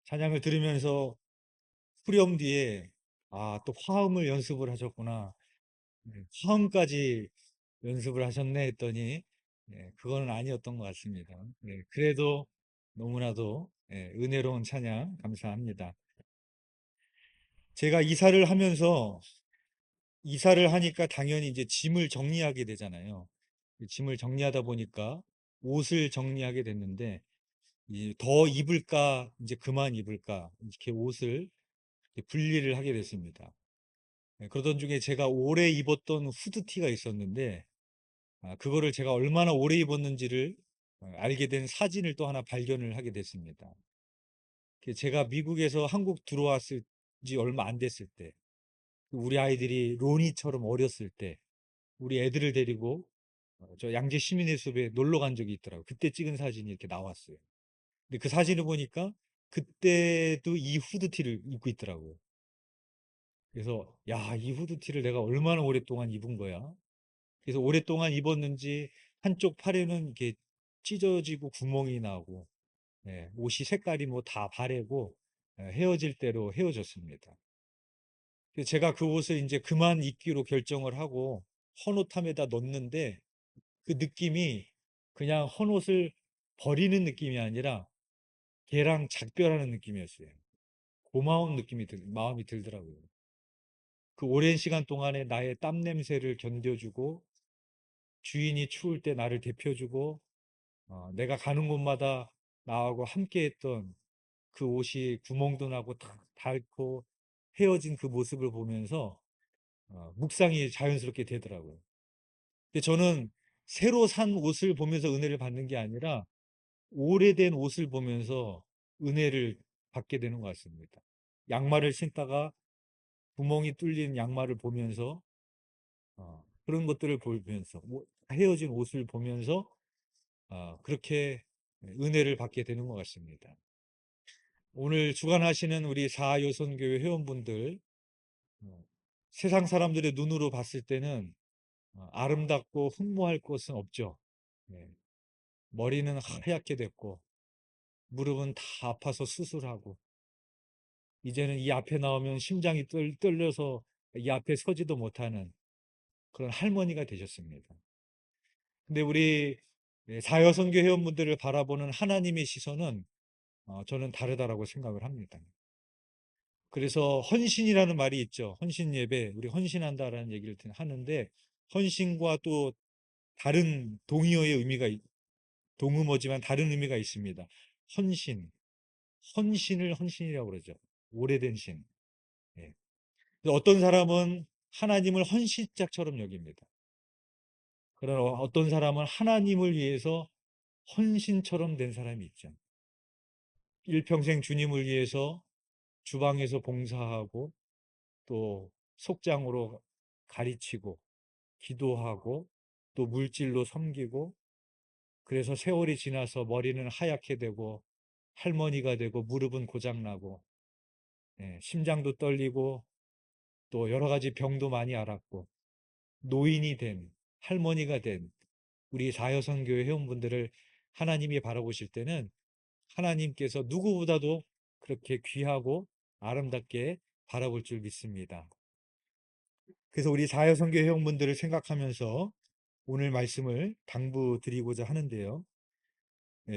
찬양을 들으면서 후렴 뒤에 또 화음을 연습을 하셨구나. 화음까지 연습을 하셨네 했더니 그거는 아니었던 것 같습니다. 그래도 너무나도 은혜로운 찬양 감사합니다. 제가 이사를 하니까 당연히 이제 짐을 정리하게 되잖아요. 짐을 정리하다 보니까 옷을 정리하게 됐는데 더 입을까 이제 그만 입을까 이렇게 옷을 분리를 하게 됐습니다. 그러던 중에 제가 오래 입었던 후드티가 있었는데 그거를 제가 얼마나 오래 입었는지를 알게 된 사진을 또 하나 발견을 하게 됐습니다. 제가 미국에서 한국 들어왔을 지 얼마 안 됐을 때 우리 아이들이 로니처럼 어렸을 때 우리 애들을 데리고 저 양재 시민의 숲에 놀러 간 적이 있더라고요. 그때 찍은 사진이 이렇게 나왔어요. 근데 그 사진을 보니까 그때도 이 후드티를 입고 있더라고요. 그래서 야, 이 후드티를 내가 얼마나 오랫동안 입은 거야. 그래서 오랫동안 입었는지 한쪽 팔에는 이렇게 찢어지고 구멍이 나고 옷이 색깔이 뭐 다 바래고 헤어질 대로 헤어졌습니다. 그래서 제가 그 옷을 이제 그만 입기로 결정을 하고 헌옷함에다 넣었는데 그 느낌이 그냥 헌옷을 버리는 느낌이 아니라 걔랑 작별하는 느낌이었어요. 고마운 마음이 들더라고요. 그 오랜 시간 동안에 나의 땀 냄새를 견뎌주고 주인이 추울 때 나를 데펴주고 내가 가는 곳마다 나하고 함께 했던 그 옷이 구멍도 나고 다 닳고 헤어진 그 모습을 보면서 묵상이 자연스럽게 되더라고요. 근데 저는 새로 산 옷을 보면서 은혜를 받는 게 아니라 오래된 옷을 보면서 은혜를 받게 되는 것 같습니다. 양말을 신다가 구멍이 뚫린 양말을 보면서 그런 것들을 보면서 헤어진 옷을 보면서 그렇게 은혜를 받게 되는 것 같습니다. 오늘 주관하시는 우리 사요선교회 회원분들 세상 사람들의 눈으로 봤을 때는 아름답고 흠모할 것은 없죠. 예, 머리는 하얗게 됐고 무릎은 다 아파서 수술하고 이제는 이 앞에 나오면 심장이 떨려서 이 앞에 서지도 못하는 그런 할머니가 되셨습니다. 근데 우리 사여선교 회원분들을 바라보는 하나님의 시선은 저는 다르다라고 생각을 합니다. 그래서 헌신이라는 말이 있죠. 헌신 예배, 우리 헌신한다라는 얘기를 하는데 헌신과 또 다른 동의어의 동의어지만 다른 의미가 있습니다. 헌신, 헌신을 헌신이라고 그러죠. 오래된 신. 예. 어떤 사람은 하나님을 헌신짝처럼 여깁니다. 그러나 어떤 사람은 하나님을 위해서 헌신처럼 된 사람이 있죠. 일평생 주님을 위해서 주방에서 봉사하고 또 속장으로 가르치고 기도하고 또 물질로 섬기고 그래서 세월이 지나서 머리는 하얗게 되고 할머니가 되고 무릎은 고장나고 심장도 떨리고 또 여러 가지 병도 많이 앓았고 노인이 된 할머니가 된 우리 사여선교회 회원분들을 하나님이 바라보실 때는 하나님께서 누구보다도 그렇게 귀하고 아름답게 바라볼 줄 믿습니다. 그래서 우리 사여선교 회원분들을 생각하면서 오늘 말씀을 당부드리고자 하는데요.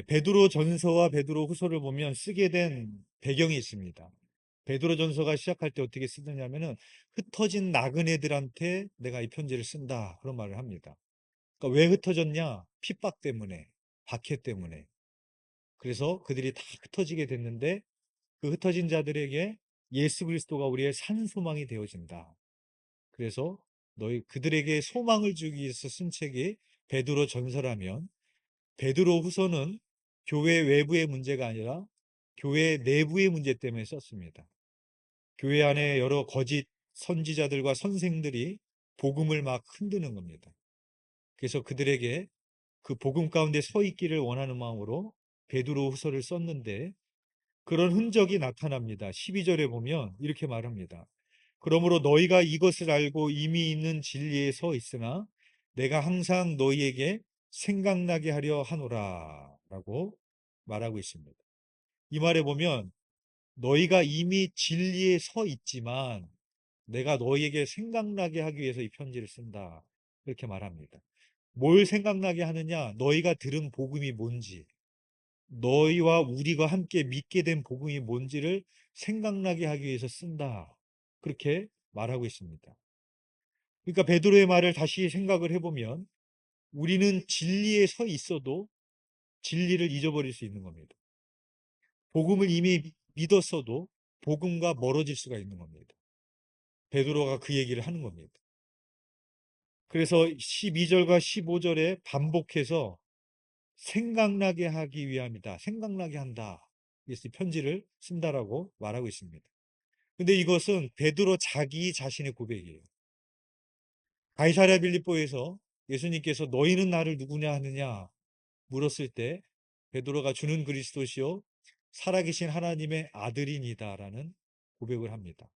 베드로 전서와 베드로 후서를 보면 쓰게 된 배경이 있습니다. 베드로 전서가 시작할 때 어떻게 쓰느냐면은 흩어진 나그네들한테 내가 이 편지를 쓴다 그런 말을 합니다. 그러니까 왜 흩어졌냐? 핍박 때문에, 박해 때문에. 그래서 그들이 다 흩어지게 됐는데 그 흩어진 자들에게 예수 그리스도가 우리의 산소망이 되어진다. 그래서 너희 그들에게 소망을 주기 위해서 쓴 책이 베드로 전서라면 베드로 후서는 교회 외부의 문제가 아니라 교회 내부의 문제 때문에 썼습니다. 교회 안에 여러 거짓 선지자들과 선생들이 복음을 막 흔드는 겁니다. 그래서 그들에게 그 복음 가운데 서 있기를 원하는 마음으로 베드로 후서를 썼는데 그런 흔적이 나타납니다. 12절에 보면 이렇게 말합니다. 그러므로 너희가 이것을 알고 이미 있는 진리에 서 있으나 내가 항상 너희에게 생각나게 하려 하노라 라고 말하고 있습니다. 이 말에 보면 너희가 이미 진리에 서 있지만 내가 너희에게 생각나게 하기 위해서 이 편지를 쓴다. 이렇게 말합니다. 뭘 생각나게 하느냐? 너희가 들은 복음이 뭔지, 너희와 우리가 함께 믿게 된 복음이 뭔지를 생각나게 하기 위해서 쓴다. 그렇게 말하고 있습니다. 그러니까 베드로의 말을 다시 생각을 해보면 우리는 진리에 서 있어도 진리를 잊어버릴 수 있는 겁니다. 복음을 이미 믿었어도 복음과 멀어질 수가 있는 겁니다. 베드로가 그 얘기를 하는 겁니다. 그래서 12절과 15절에 반복해서 생각나게 하기 위함이다. 생각나게 한다. 그래서 편지를 쓴다라고 말하고 있습니다. 근데 이것은 베드로 자기 자신의 고백이에요. 가이사랴 빌립보에서 예수님께서 너희는 나를 누구냐 하느냐 물었을 때 베드로가 주는 그리스도시요 살아계신 하나님의 아들이니다라는 고백을 합니다.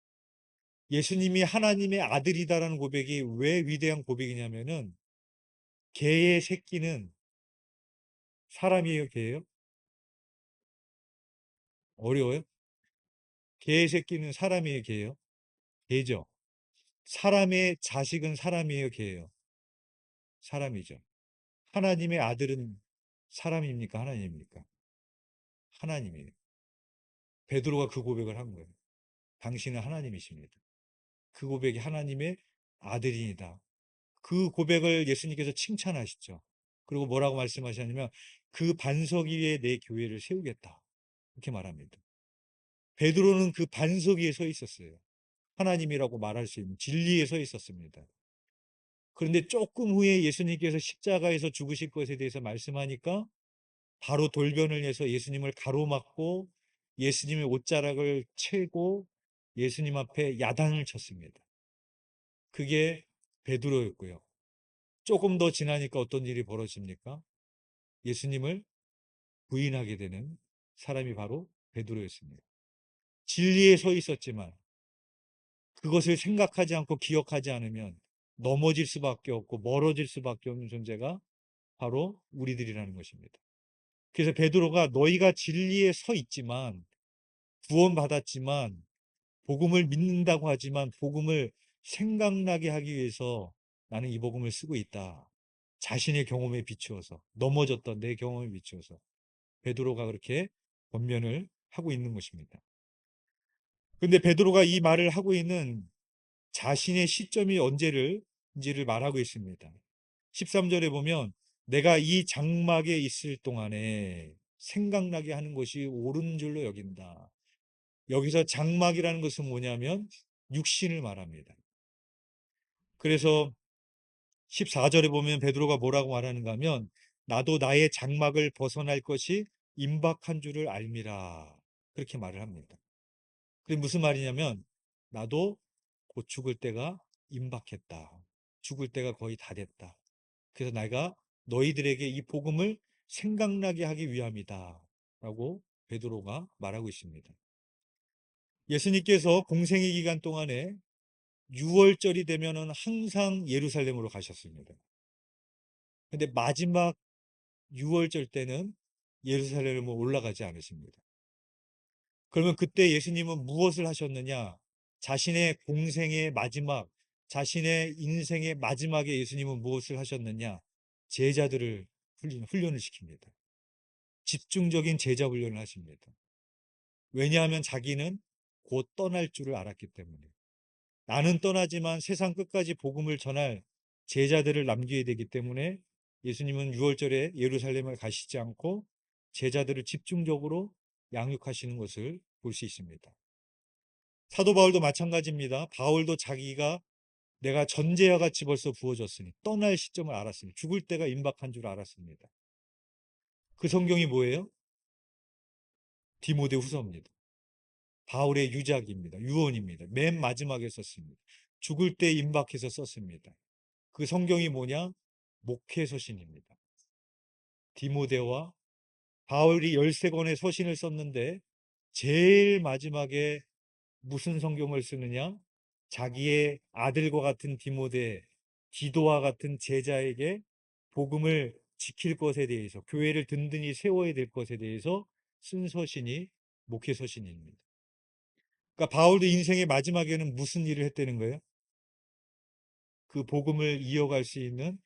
예수님이 하나님의 아들이다라는 고백이 왜 위대한 고백이냐면은 개의 새끼는 사람이에요, 개예요? 어려워요? 개의 새끼는 사람이에요, 개예요? 개죠. 사람의 자식은 사람이에요, 개예요? 사람이죠. 하나님의 아들은 사람입니까? 하나님입니까? 하나님이에요. 베드로가 그 고백을 한 거예요. 당신은 하나님이십니다. 그 고백이 하나님의 아들이니다. 그 고백을 예수님께서 칭찬하시죠. 그리고 뭐라고 말씀하셨냐면 그 반석 위에 내 교회를 세우겠다. 이렇게 말합니다. 베드로는 그 반석 위에 서 있었어요. 하나님이라고 말할 수 있는 진리에 서 있었습니다. 그런데 조금 후에 예수님께서 십자가에서 죽으실 것에 대해서 말씀하니까 바로 돌변을 해서 예수님을 가로막고 예수님의 옷자락을 채고 예수님 앞에 야단을 쳤습니다. 그게 베드로였고요. 조금 더 지나니까 어떤 일이 벌어집니까? 예수님을 부인하게 되는 사람이 바로 베드로였습니다. 진리에 서 있었지만 그것을 생각하지 않고 기억하지 않으면 넘어질 수밖에 없고 멀어질 수밖에 없는 존재가 바로 우리들이라는 것입니다. 그래서 베드로가 너희가 진리에 서 있지만 구원받았지만 복음을 믿는다고 하지만 복음을 생각나게 하기 위해서 나는 이 복음을 쓰고 있다. 자신의 경험에 비추어서 넘어졌던 내 경험에 비추어서 베드로가 그렇게 권면을 하고 있는 것입니다. 그런데 베드로가 이 말을 하고 있는 자신의 시점이 언제인지를 말하고 있습니다. 13절에 보면 내가 이 장막에 있을 동안에 생각나게 하는 것이 옳은 줄로 여긴다. 여기서 장막이라는 것은 뭐냐면 육신을 말합니다. 그래서 14절에 보면 베드로가 뭐라고 말하는가 하면 나도 나의 장막을 벗어날 것이 임박한 줄을 알미라. 그렇게 말을 합니다. 그게 무슨 말이냐면 나도 곧 죽을 때가 임박했다. 죽을 때가 거의 다 됐다. 그래서 내가 너희들에게 이 복음을 생각나게 하기 위함이다. 라고 베드로가 말하고 있습니다. 예수님께서 공생의 기간 동안에 6월절이 되면은 항상 예루살렘으로 가셨습니다. 근데 마지막 6월절 때는 예루살렘으로 올라가지 않으십니다. 그러면 그때 예수님은 무엇을 하셨느냐? 자신의 공생의 마지막, 자신의 인생의 마지막에 예수님은 무엇을 하셨느냐? 제자들을 훈련을 시킵니다. 집중적인 제자 훈련을 하십니다. 왜냐하면 자기는 곧 떠날 줄을 알았기 때문에. 나는 떠나지만 세상 끝까지 복음을 전할 제자들을 남겨야 되기 때문에 예수님은 6월절에 예루살렘을 가시지 않고 제자들을 집중적으로 양육하시는 것을 볼 수 있습니다. 사도 바울도 마찬가지입니다. 바울도 자기가 내가 전제와 같이 벌써 부어졌으니 떠날 시점을 알았습니다. 죽을 때가 임박한 줄 알았습니다. 그 성경이 뭐예요? 디모데 후서입니다. 바울의 유작입니다. 유언입니다. 맨 마지막에 썼습니다. 죽을 때 임박해서 썼습니다. 그 성경이 뭐냐? 목회서신입니다. 디모데와 바울이 13권의 서신을 썼는데 제일 마지막에 무슨 성경을 쓰느냐? 자기의 아들과 같은 디모데, 디도와 같은 제자에게 복음을 지킬 것에 대해서, 교회를 든든히 세워야 될 것에 대해서 쓴 서신이 목회서신입니다. 그러니까 바울도 인생의 마지막에는 무슨 일을 했다는 거예요? 그 복음을 이어갈 수 있는,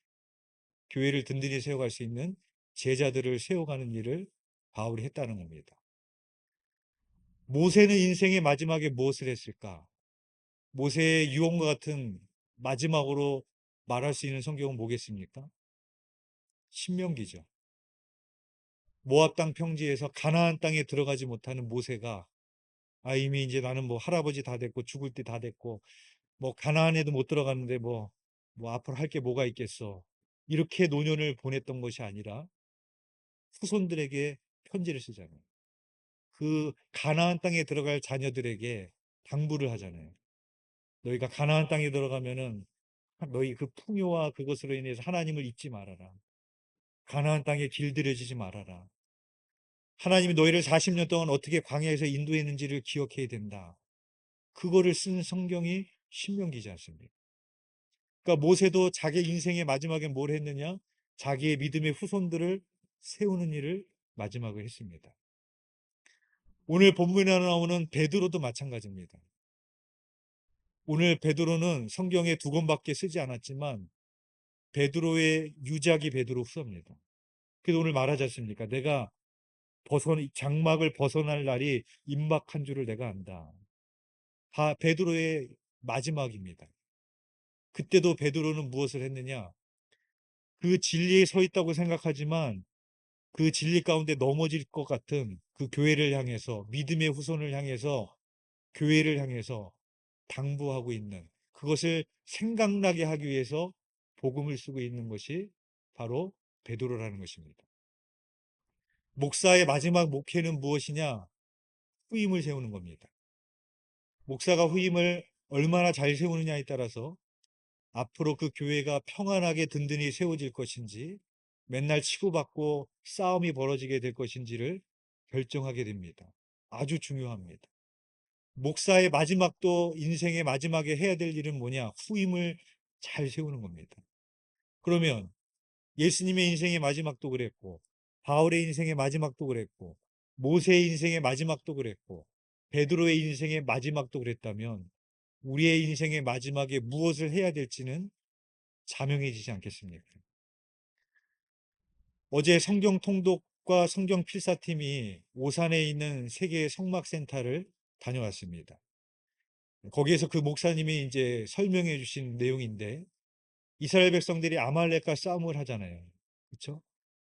교회를 든든히 세워갈 수 있는 제자들을 세워가는 일을 바울이 했다는 겁니다. 모세는 인생의 마지막에 무엇을 했을까? 모세의 유언과 같은 마지막으로 말할 수 있는 성경은 뭐겠습니까? 신명기죠. 모압 땅 평지에서 가나안 땅에 들어가지 못하는 모세가, 이미 이제 나는 뭐 할아버지 다 됐고 죽을 때 다 됐고 뭐 가나안에도 못 들어갔는데 뭐 앞으로 할 게 뭐가 있겠어. 이렇게 노년을 보냈던 것이 아니라 후손들에게 편지를 쓰잖아요. 그 가나안 땅에 들어갈 자녀들에게 당부를 하잖아요. 너희가 가나안 땅에 들어가면은 너희 그 풍요와 그것으로 인해서 하나님을 잊지 말아라. 가나안 땅에 길들여지지 말아라. 하나님이 너희를 40년 동안 어떻게 광야에서 인도했는지를 기억해야 된다. 그거를 쓴 성경이 신명기지 않습니까? 그러니까 모세도 자기 인생의 마지막에 뭘 했느냐? 자기의 믿음의 후손들을 세우는 일을 마지막에 했습니다. 오늘 본문에 나오는 베드로도 마찬가지입니다. 오늘 베드로는 성경에 두 권밖에 쓰지 않았지만 베드로의 유작이 베드로 후서입니다. 그래서 오늘 말하지 않습니까? 내가 장막을 벗어날 날이 임박한 줄을 내가 안다. 베드로의 마지막입니다. 그때도 베드로는 무엇을 했느냐? 그 진리에 서 있다고 생각하지만 그 진리 가운데 넘어질 것 같은 그 교회를 향해서, 믿음의 후손을 향해서, 교회를 향해서 당부하고 있는, 그것을 생각나게 하기 위해서 복음을 쓰고 있는 것이 바로 베드로라는 것입니다. 목사의 마지막 목회는 무엇이냐? 후임을 세우는 겁니다. 목사가 후임을 얼마나 잘 세우느냐에 따라서 앞으로 그 교회가 평안하게 든든히 세워질 것인지, 맨날 치고받고 싸움이 벌어지게 될 것인지를 결정하게 됩니다. 아주 중요합니다. 목사의 마지막도 인생의 마지막에 해야 될 일은 뭐냐? 후임을 잘 세우는 겁니다. 그러면 예수님의 인생의 마지막도 그랬고, 바울의 인생의 마지막도 그랬고, 모세의 인생의 마지막도 그랬고, 베드로의 인생의 마지막도 그랬다면 우리의 인생의 마지막에 무엇을 해야 될지는 자명해지지 않겠습니까? 어제 성경 통독과 성경 필사팀이 오산에 있는 세계 성막센터를 다녀왔습니다. 거기에서 그 목사님이 이제 설명해 주신 내용인데, 이스라엘 백성들이 아말렉과 싸움을 하잖아요. 그렇죠?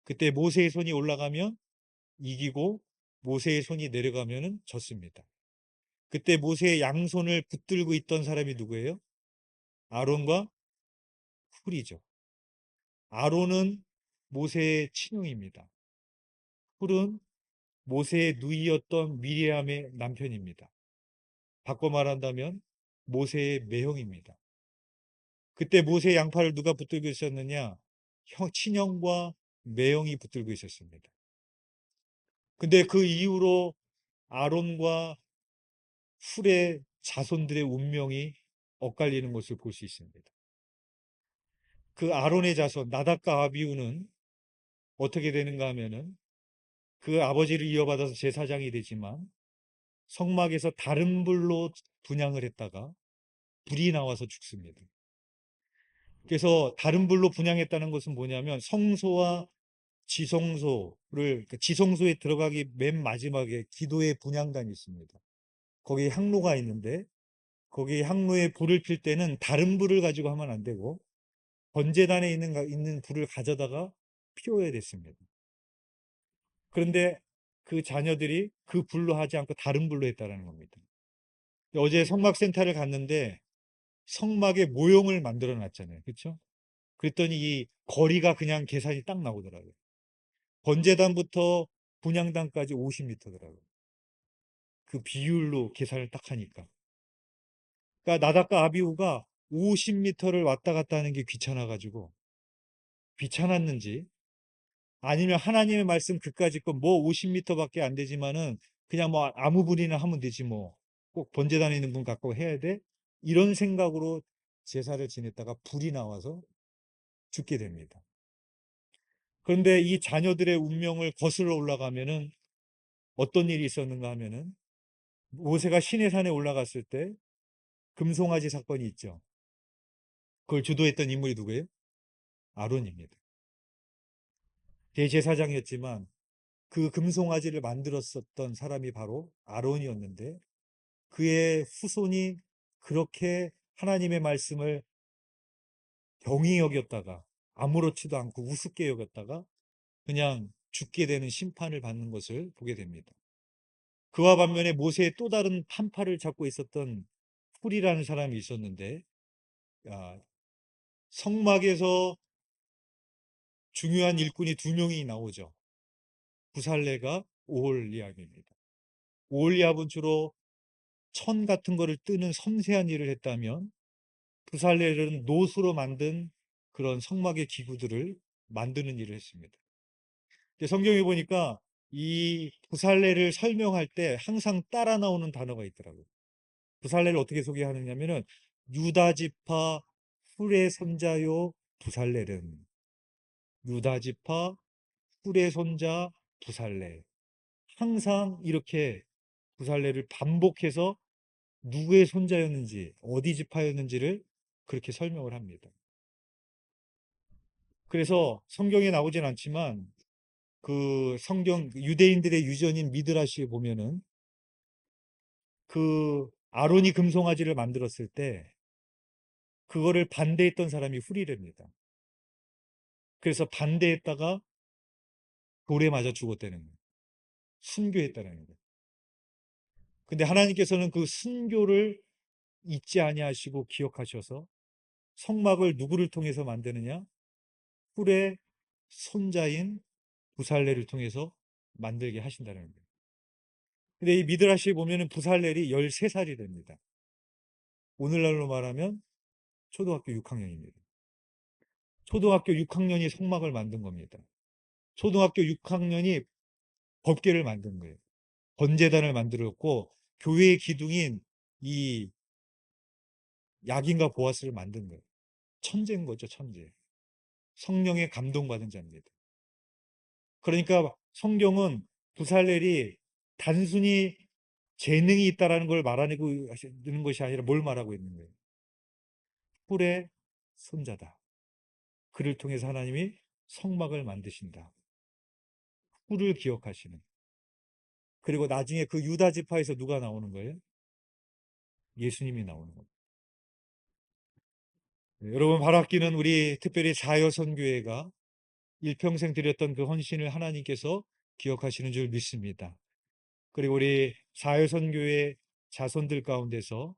그때 모세의 손이 올라가면 이기고 모세의 손이 내려가면 졌습니다. 그때 모세의 양손을 붙들고 있던 사람이 누구예요? 아론과 훌이죠. 아론은 모세의 친형입니다. 훌은 모세의 누이였던 미리암의 남편입니다. 바꿔 말한다면 모세의 매형입니다. 그때 모세의 양팔을 누가 붙들고 있었느냐? 친형과 매형이 붙들고 있었습니다. 근데 그 이후로 아론과 훌의 자손들의 운명이 엇갈리는 것을 볼 수 있습니다. 그 아론의 자손 나답과 아비후는 어떻게 되는가 하면은 그 아버지를 이어받아서 제사장이 되지만 성막에서 다른 불로 분향을 했다가 불이 나와서 죽습니다. 그래서 다른 불로 분향했다는 것은 뭐냐면 성소와 그러니까 지성소에 들어가기 맨 마지막에 기도의 분향단이 있습니다. 거기 향로가 있는데 거기 향로에 불을 필 때는 다른 불을 가지고 하면 안 되고 번제단에 있는 불을 가져다가 피워야 됐습니다. 그런데 그 자녀들이 그 불로 하지 않고 다른 불로 했다는 겁니다. 어제 성막센터를 갔는데 성막의 모형을 만들어 놨잖아요. 그렇죠? 그랬더니 이 거리가 그냥 계산이 딱 나오더라고요. 번제단부터 분향단까지 50m더라고요. 그 비율로 계산을 딱 하니까. 그러니까 나답과 아비후가 50m를 왔다 갔다 하는 게 귀찮았는지 아니면 하나님의 말씀 그까짓 거 뭐 50m밖에 안 되지만은 그냥 뭐 아무 분이나 하면 되지 뭐 꼭 번제단에 있는 분 갖고 해야 돼? 이런 생각으로 제사를 지냈다가 불이 나와서 죽게 됩니다. 그런데 이 자녀들의 운명을 거슬러 올라가면은 어떤 일이 있었는가 하면은 모세가 시내산에 올라갔을 때 금송아지 사건이 있죠. 그걸 주도했던 인물이 누구예요? 아론입니다. 대제사장이었지만 그 금송아지를 만들었었던 사람이 바로 아론이었는데, 그의 후손이 그렇게 하나님의 말씀을 경히 여겼다가, 아무렇지도 않고 우습게 여겼다가 그냥 죽게 되는 심판을 받는 것을 보게 됩니다. 그와 반면에 모세의 또 다른 판파를 잡고 있었던 훌이라는 사람이 있었는데, 아, 성막에서 중요한 일꾼이 두 명이 나오죠. 부살레가 오홀리압입니다. 오홀리압은 주로 천 같은 거를 뜨는 섬세한 일을 했다면, 부살렐은 노수로 만든 그런 성막의 기구들을 만드는 일을 했습니다. 성경에 보니까 이 부살렐을 설명할 때 항상 따라 나오는 단어가 있더라고요. 부살렐을 어떻게 소개하느냐면은 유다 지파 훌의 손자요 부살렐은, 유다 지파 훌의 손자 부살렐. 항상 이렇게 부살렐을 반복해서 누구의 손자였는지, 어디 지파였는지를 그렇게 설명을 합니다. 그래서 성경에 나오진 않지만 그 성경 유대인들의 유전인 미드라시에 보면은 그 아론이 금송아지를 만들었을 때 그거를 반대했던 사람이 후리랍니다. 그래서 반대했다가 돌에 맞아 죽었다는 거예요. 순교했다는 거예요. 근데 하나님께서는 그 순교를 잊지 아니하시고 기억하셔서 성막을 누구를 통해서 만드느냐? 훌의 손자인 부살레를 통해서 만들게 하신다는 거예요. 근데 이 미드라시에 보면은 부살렐이 13살이 됩니다. 오늘날로 말하면 초등학교 6학년입니다. 초등학교 6학년이 성막을 만든 겁니다. 초등학교 6학년이 법궤를 만든 거예요. 번제단을 만들었고 교회의 기둥인 이 야긴과 보아스를 만든 거예요. 천재인 거죠, 천재. 성령에 감동받은 자입니다. 그러니까 성경은 부살렐이 단순히 재능이 있다라는 걸 말하는 것이 아니라 뭘 말하고 있는 거예요? 뿔의 손자다. 그를 통해서 하나님이 성막을 만드신다. 뿔을 기억하시는. 그리고 나중에 그 유다 지파에서 누가 나오는 거예요? 예수님이 나오는 겁니다. 여러분, 바라기는 우리 특별히 자여선교회가 일평생 드렸던 그 헌신을 하나님께서 기억하시는 줄 믿습니다. 그리고 우리 자여선교회 자손들 가운데서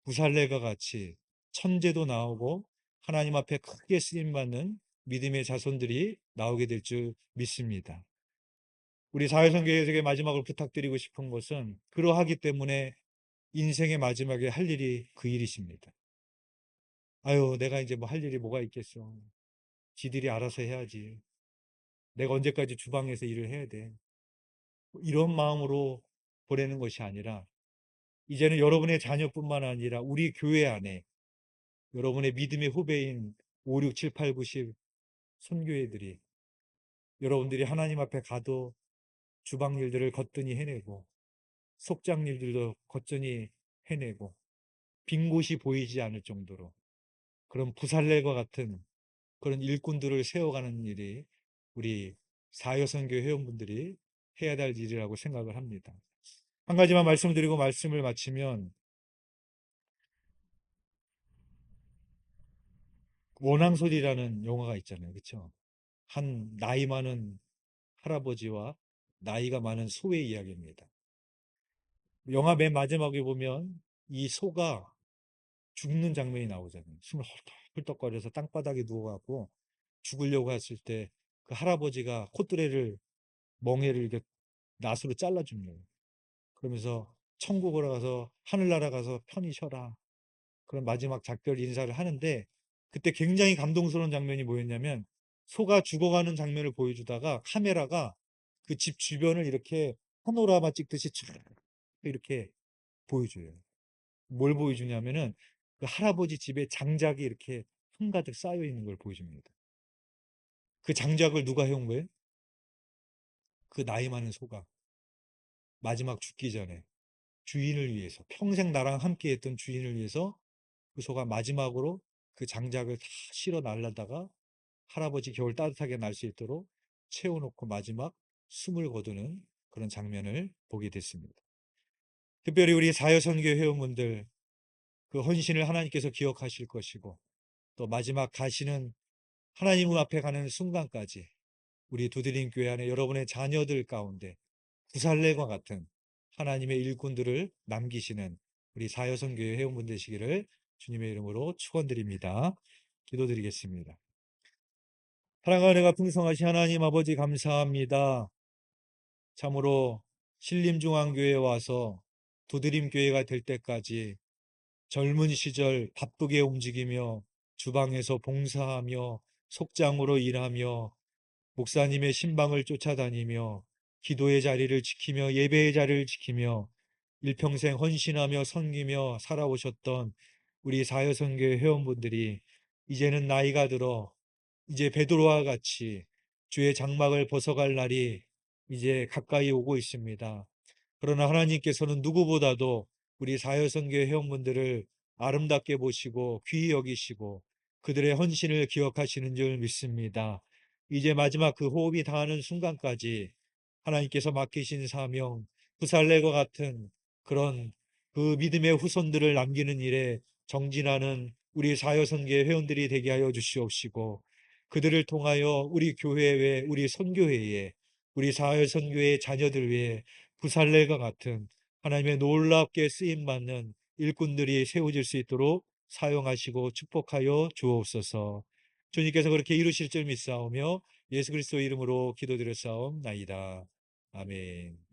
부살레가 같이 천재도 나오고 하나님 앞에 크게 쓰임받는 믿음의 자손들이 나오게 될 줄 믿습니다. 우리 자여선교회에게 마지막으로 부탁드리고 싶은 것은, 그러하기 때문에 인생의 마지막에 할 일이 그 일이십니다. 아유, 내가 이제 뭐 할 일이 뭐가 있겠어. 지들이 알아서 해야지. 내가 언제까지 주방에서 일을 해야 돼. 이런 마음으로 보내는 것이 아니라, 이제는 여러분의 자녀뿐만 아니라 우리 교회 안에 여러분의 믿음의 후배인 5, 6, 7, 8, 9, 10 선교회들이, 여러분들이 하나님 앞에 가도 주방 일들을 거뜬히 해내고 속장 일들도 거뜬히 해내고 빈 곳이 보이지 않을 정도로 그런 부살렐과 같은 그런 일꾼들을 세워가는 일이 우리 사여선교 회원분들이 해야 될 일이라고 생각을 합니다. 한 가지만 말씀드리고 말씀을 마치면, 원앙설이라는 영화가 있잖아요. 그렇죠? 한 나이 많은 할아버지와 나이가 많은 소의 이야기입니다. 영화 맨 마지막에 보면 이 소가 죽는 장면이 나오잖아요. 숨을 헐떡헐떡거려서 땅바닥에 누워갖고 죽으려고 했을 때 그 할아버지가 콧뚜레를, 멍에를 이렇게 낫으로 잘라줍니다. 그러면서 천국으로 가서 하늘나라 가서 편히 쉬어라. 그런 마지막 작별 인사를 하는데, 그때 굉장히 감동스러운 장면이 뭐였냐면, 소가 죽어가는 장면을 보여주다가 카메라가 그 집 주변을 이렇게 파노라마 찍듯이 쫙 이렇게 보여줘요. 뭘 보여주냐면은 그 할아버지 집에 장작이 이렇게 한가득 쌓여 있는 걸 보여줍니다. 그 장작을 누가 해온 거예요? 그 나이 많은 소가 마지막 죽기 전에 주인을 위해서, 평생 나랑 함께 했던 주인을 위해서 그 소가 마지막으로 그 장작을 다 실어 날라다가 할아버지 겨울 따뜻하게 날 수 있도록 채워놓고 마지막 숨을 거두는 그런 장면을 보게 됐습니다. 특별히 우리 사여선교 회원분들 그 헌신을 하나님께서 기억하실 것이고, 또 마지막 가시는 하나님 앞에 가는 순간까지 우리 두드림 교회 안에 여러분의 자녀들 가운데 구살레과 같은 하나님의 일꾼들을 남기시는 우리 사여선교회 회원분 되시기를 주님의 이름으로 축원드립니다. 기도드리겠습니다. 사랑과 은혜가 풍성하신 하나님 아버지 감사합니다. 참으로 신림중앙교회에 와서 두드림교회가 될 때까지 젊은 시절 바쁘게 움직이며 주방에서 봉사하며 속장으로 일하며 목사님의 신방을 쫓아다니며 기도의 자리를 지키며 예배의 자리를 지키며 일평생 헌신하며 섬기며 살아오셨던 우리 사여선교회 회원분들이 이제는 나이가 들어 이제 베드로와 같이 주의 장막을 벗어갈 날이 이제 가까이 오고 있습니다. 그러나 하나님께서는 누구보다도 우리 사여선교회 회원분들을 아름답게 보시고 귀히 여기시고 그들의 헌신을 기억하시는 줄 믿습니다. 이제 마지막 그 호흡이 닿는 순간까지 하나님께서 맡기신 사명, 부살레과 같은 그런 그 믿음의 후손들을 남기는 일에 정진하는 우리 사여선교회 회원들이 되게 하여 주시옵시고, 그들을 통하여 우리 교회 외 우리 선교회에 우리 사회선교회 자녀들 위해 부살레가 같은 하나님의 놀랍게 쓰임받는 일꾼들이 세워질 수 있도록 사용하시고 축복하여 주옵소서. 주님께서 그렇게 이루실 줄 믿사오며 예수 그리스도 이름으로 기도드렸사옵나이다. 아멘.